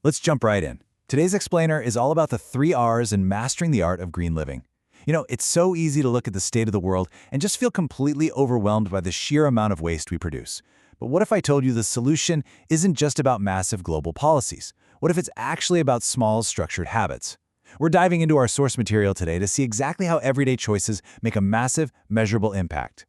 Let's jump right in. Today's explainer is all about the 3 R's and mastering the art of green living. It's so easy to look at the state of the world and just feel completely overwhelmed by the sheer amount of waste we produce. But what if I told you the solution isn't just about massive global policies? What if it's actually about small, structured habits? We're diving into our source material today to see exactly how everyday choices make a massive, measurable impact.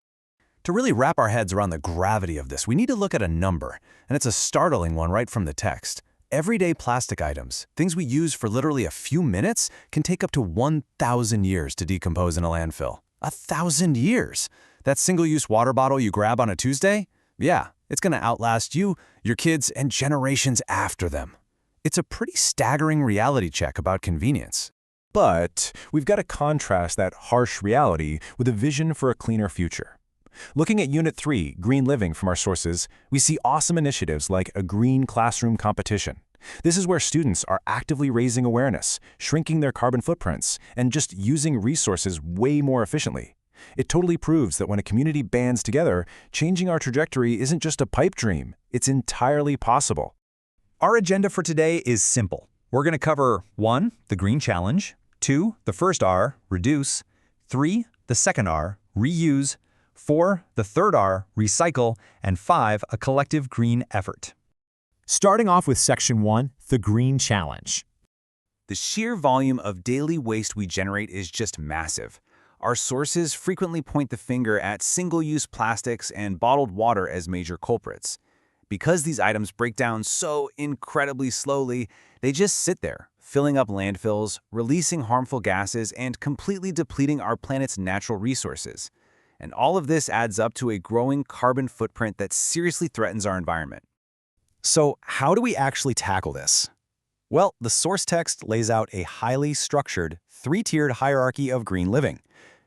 To really wrap our heads around the gravity of this, we need to look at a number, and it's a startling one right from the text. Everyday plastic items, things we use for literally a few minutes, can take up to 1,000 years to decompose in a landfill. 1,000 years! That single-use water bottle you grab on a Tuesday? Yeah, it's going to outlast you, your kids, and generations after them. It's a pretty staggering reality check about convenience. But we've got to contrast that harsh reality with a vision for a cleaner future. Looking at Unit 3, Green Living from our sources, we see awesome initiatives like a green classroom competition. This is where students are actively raising awareness, shrinking their carbon footprints, and just using resources way more efficiently. It totally proves that when a community bands together, changing our trajectory isn't just a pipe dream, it's entirely possible. Our agenda for today is simple. We're going to cover 1, the Green Challenge, 2, the first R, reduce, 3, the second R, reuse, 4, the third R, recycle, and 5, a collective green effort. Starting off with Section 1, the Green Challenge. The sheer volume of daily waste we generate is just massive. Our sources frequently point the finger at single-use plastics and bottled water as major culprits. Because these items break down so incredibly slowly, they just sit there, filling up landfills, releasing harmful gases, and completely depleting our planet's natural resources. And all of this adds up to a growing carbon footprint that seriously threatens our environment. So how do we actually tackle this? Well, the source text lays out a highly structured, 3-tiered hierarchy of green living.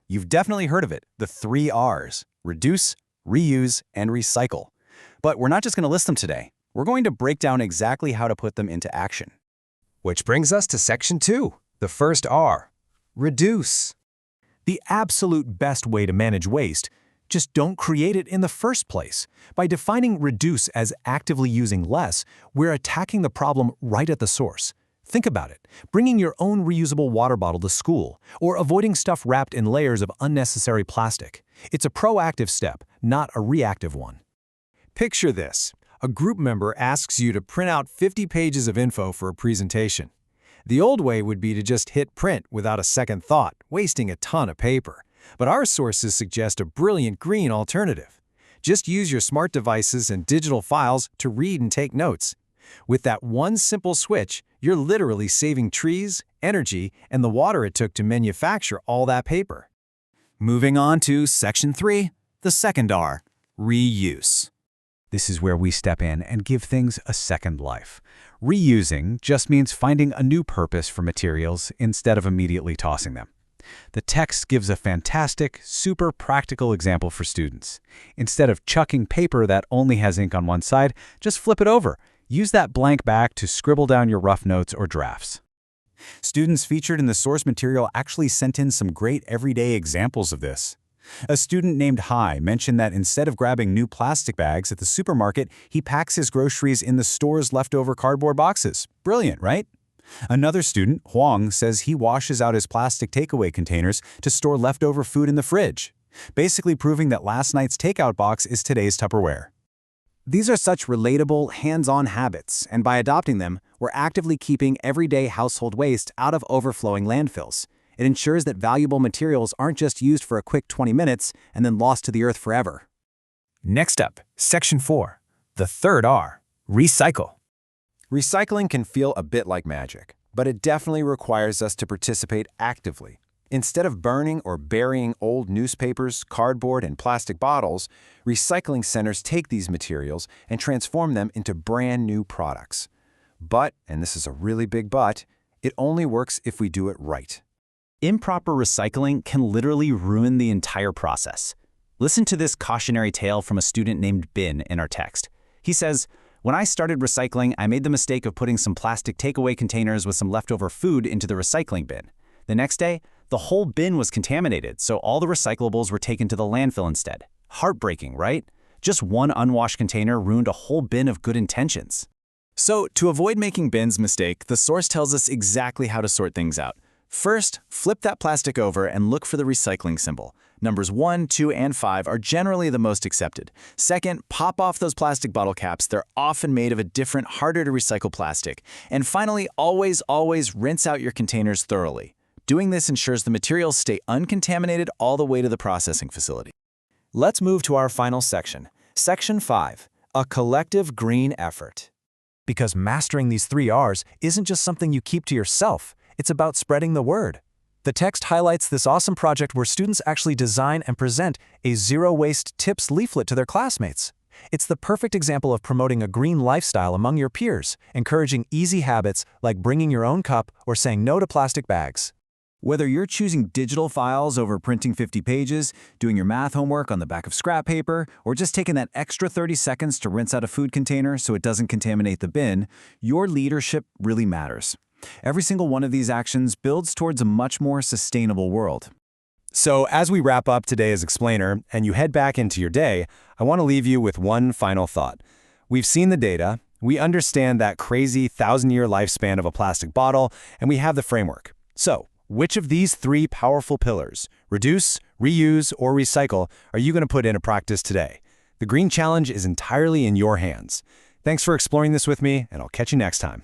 You've definitely heard of it, the 3 R's: reduce, reuse, and recycle. But we're not just going to list them today. We're going to break down exactly how to put them into action. Which brings us to Section 2, the first R, reduce. The absolute best way to manage waste, just don't create it in the first place. By defining reduce as actively using less, we're attacking the problem right at the source. Think about it, bringing your own reusable water bottle to school, or avoiding stuff wrapped in layers of unnecessary plastic. It's a proactive step, not a reactive one. Picture this. A group member asks you to print out 50 pages of info for a presentation. The old way would be to just hit print without a second thought, wasting a ton of paper. But our sources suggest a brilliant green alternative. Just use your smart devices and digital files to read and take notes. With that one simple switch, you're literally saving trees, energy, and the water it took to manufacture all that paper. Moving on to Section 3, the second R, reuse. This is where we step in and give things a second life. Reusing just means finding a new purpose for materials instead of immediately tossing them. The text gives a fantastic, super practical example for students. Instead of chucking paper that only has ink on one side, just flip it over. Use that blank back to scribble down your rough notes or drafts. Students featured in the source material actually sent in some great everyday examples of this. A student named Hai mentioned that instead of grabbing new plastic bags at the supermarket, he packs his groceries in the store's leftover cardboard boxes. Brilliant, right? Another student, Huang, says he washes out his plastic takeaway containers to store leftover food in the fridge, basically proving that last night's takeout box is today's Tupperware. These are such relatable, hands-on habits, and by adopting them, we're actively keeping everyday household waste out of overflowing landfills. It ensures that valuable materials aren't just used for a quick 20 minutes and then lost to the earth forever. Next up, Section 4, the third R, recycle. Recycling can feel a bit like magic, but it definitely requires us to participate actively. Instead of burning or burying old newspapers, cardboard, and plastic bottles, recycling centers take these materials and transform them into brand new products. But, and this is a really big but, it only works if we do it right. Improper recycling can literally ruin the entire process. Listen to this cautionary tale from a student named Bin in our text. He says, "When I started recycling, I made the mistake of putting some plastic takeaway containers with some leftover food into the recycling bin. The next day, the whole bin was contaminated, so all the recyclables were taken to the landfill instead. Heartbreaking, right? Just one unwashed container ruined a whole bin of good intentions." So, to avoid making Ben's mistake, the source tells us exactly how to sort things out. First, flip that plastic over and look for the recycling symbol. Numbers 1, 2, and 5 are generally the most accepted. Second, pop off those plastic bottle caps. They're often made of a different, harder to recycle plastic. And finally, always rinse out your containers thoroughly. Doing this ensures the materials stay uncontaminated all the way to the processing facility. Let's move to our final section. Section 5, a collective green effort. Because mastering these 3 R's isn't just something you keep to yourself, it's about spreading the word. The text highlights this awesome project where students actually design and present a zero-waste tips leaflet to their classmates. It's the perfect example of promoting a green lifestyle among your peers, encouraging easy habits like bringing your own cup or saying no to plastic bags. Whether you're choosing digital files over printing 50 pages, doing your math homework on the back of scrap paper, or just taking that extra 30 seconds to rinse out a food container so it doesn't contaminate the bin, your leadership really matters. Every single one of these actions builds towards a much more sustainable world. So as we wrap up today's explainer and you head back into your day, I want to leave you with one final thought. We've seen the data, we understand that crazy 1,000-year lifespan of a plastic bottle, and we have the framework. So, which of these 3 powerful pillars, reduce, reuse, or recycle, are you going to put into practice today? The Green Challenge is entirely in your hands. Thanks for exploring this with me, and I'll catch you next time.